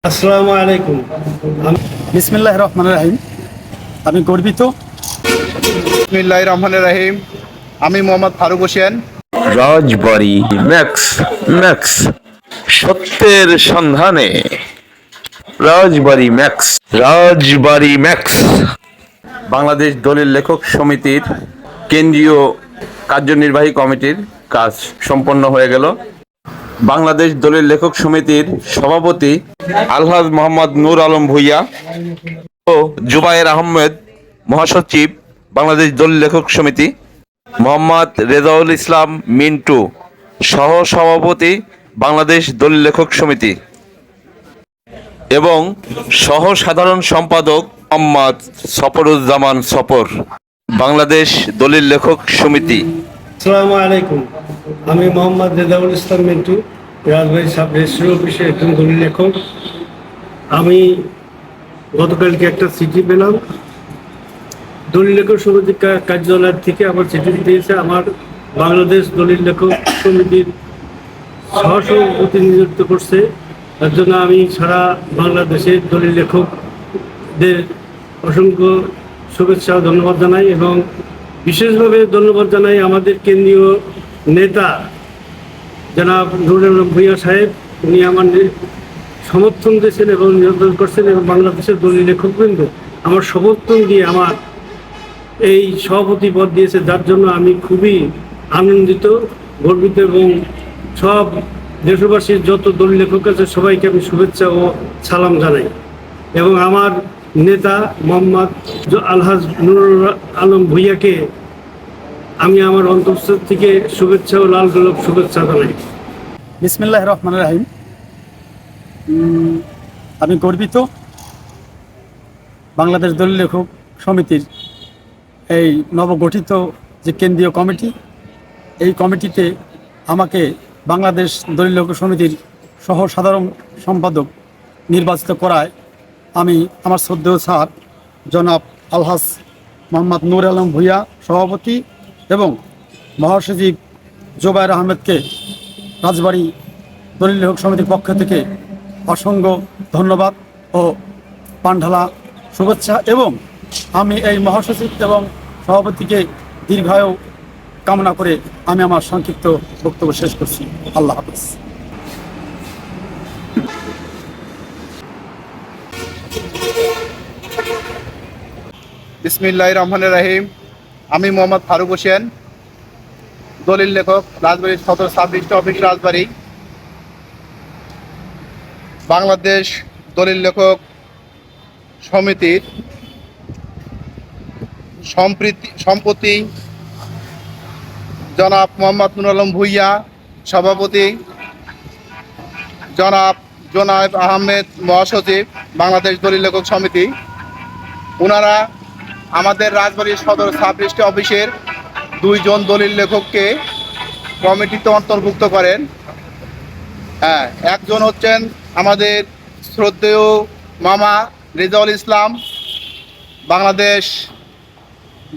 আসসালামু আলাইকুম। বিসমিল্লাহির রহমানির রহিম। আমি গর্বিত। বিসমিল্লাহির রহমানির রহিম। আমি মোহাম্মদ ফারুক হোসেন। রাজবাড়ী ম্যাক্স ম্যাক্স সত্যের সন্ধানে। রাজবাড়ী ম্যাক্স বাংলাদেশ দলিল লেখক সমিতির কেন্দ্রীয় কার্যনির্বাহী কমিটির কাজ সম্পন্ন হয়ে গেল। বাংলাদেশ দলিল লেখক সমিতির সভাপতি আলহাজ মোহাম্মদ নূর আলম ভূঁইয়া ও জুবায়ের আহমেদ, মহাসচিব বাংলাদেশ দলিল লেখক সমিতি, মোহাম্মদ রেজাউল ইসলাম মিন্টু, সহ সভাপতি বাংলাদেশ দলিল লেখক সমিতি এবং সহ সাধারণ সম্পাদক মোহাম্মদ সফরুজ্জামান সফর, বাংলাদেশ দলিল লেখক সমিতি। আসসালামু আলাইকুম। আমি মোহাম্মদ রেজাউল ইসলাম মিন্টু, রাজবাড়ী সাব রেজিস্ট্রি অফিসে একজন দলিল লেখক। আমি গতকালকে একটা চিঠি পেলাম দলিল লেখক সমিতির কার্যালয় থেকে। আমার চিঠি দিয়েছে আমার বাংলাদেশ দলিল লেখক সমিতির সহসভাপতি নিযুক্ত করছে। তার জন্য আমি সারা বাংলাদেশের দলিল লেখকদের অসংখ্য শুভেচ্ছা ও ধন্যবাদ জানাই এবং বিশেষভাবে ধন্যবাদ জানাই আমাদের কেন্দ্রীয় নেতা জনাব নুর আলম ভূঁইয়া সাহেব। উনি আমার সমর্থন দিয়েছেন এবং নিয়ন্ত্রণ করছেন এবং বাংলাদেশের দলিল লেখকবৃন্দ আমার সমর্থন দিয়ে আমার এই সভাপতি পদ দিয়েছে, যার জন্য আমি খুবই আনন্দিত, গর্বিত এবং সব দেশবাসীর যত দলিল লেখক আছে সবাইকে আমি শুভেচ্ছা ও সালাম জানাই এবং আমার নেতা মোহাম্মদ আলহাজ নুর আলম ভূঁইয়াকে আমি আমার অন্তঃস্থল থেকে শুভেচ্ছা ও লাল গোলাপ শুভেচ্ছা জানাই। বিসমিল্লাহির রহমানির রহিম। আমি গর্বিত বাংলাদেশ দলিল লেখক সমিতির এই নবগঠিত যে কেন্দ্রীয় কমিটি, এই কমিটিতে আমাকে বাংলাদেশ দলিল লেখক সমিতির সহ সাধারণ সম্পাদক নির্বাচিত করায় আমি আমার শ্রদ্ধেয় স্যার জনাব আলহাজ মোহাম্মদ নূর আলম ভূঁইয়া সভাপতি এবং মহাসচিব জুবায়ের আহমেদকে রাজবাড়ী দলিল লেখক সমিতির পক্ষ থেকে অসংখ্য ধন্যবাদ ও পানঢালা শুভেচ্ছা এবং আমি এই মহাসচিব এবং সভাপতিকে দীর্ঘায়ু কামনা করে আমি আমার সংক্ষিপ্ত বক্তব্য শেষ করছি। আল্লাহ হাফেজ। বিসমিল্লাহির রহমানির রহিম। আমি মোহাম্মদ ফারুক হোসেন, দলিল লেখক, রাজবাড়ী সদর সাব রেজিস্ট্রি অফিস, রাজবাড়ী। বাংলাদেশ দলিল লেখক সমিতির সম্প্রতি জনাব মোহাম্মদ নুর আলম ভূঁইয়া সভাপতি, জনাব জোনায়েব আহমেদ মহাসচিব বাংলাদেশ দলিল লেখক সমিতি। ওনারা আমাদের রাজবাড়ী সদর সাব রেজিস্ট্রি অফিসের দুইজন দলিল লেখককে কমিটিতে অন্তর্ভুক্ত করেন। হ্যাঁ, একজন হচ্ছেন আমাদের শ্রদ্ধেয় মামা রেজাউল ইসলাম, বাংলাদেশ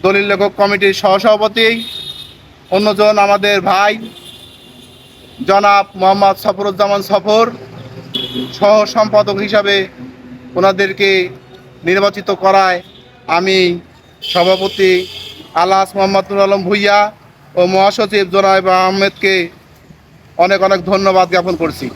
দলিল লেখক কমিটির সহসভাপতি। অন্যজন আমাদের ভাই জনাব মোহাম্মদ সফরুজ্জামান সফর, সহ সম্পাদক হিসাবে ওনাদেরকে নির্বাচিত করায় আমি সভাপতি আলহাজ মোহাম্মদ নুর আলম ভূঁইয়া ও মহাসচিব জনাব আহমেদকে অনেক অনেক ধন্যবাদ জ্ঞাপন করছি।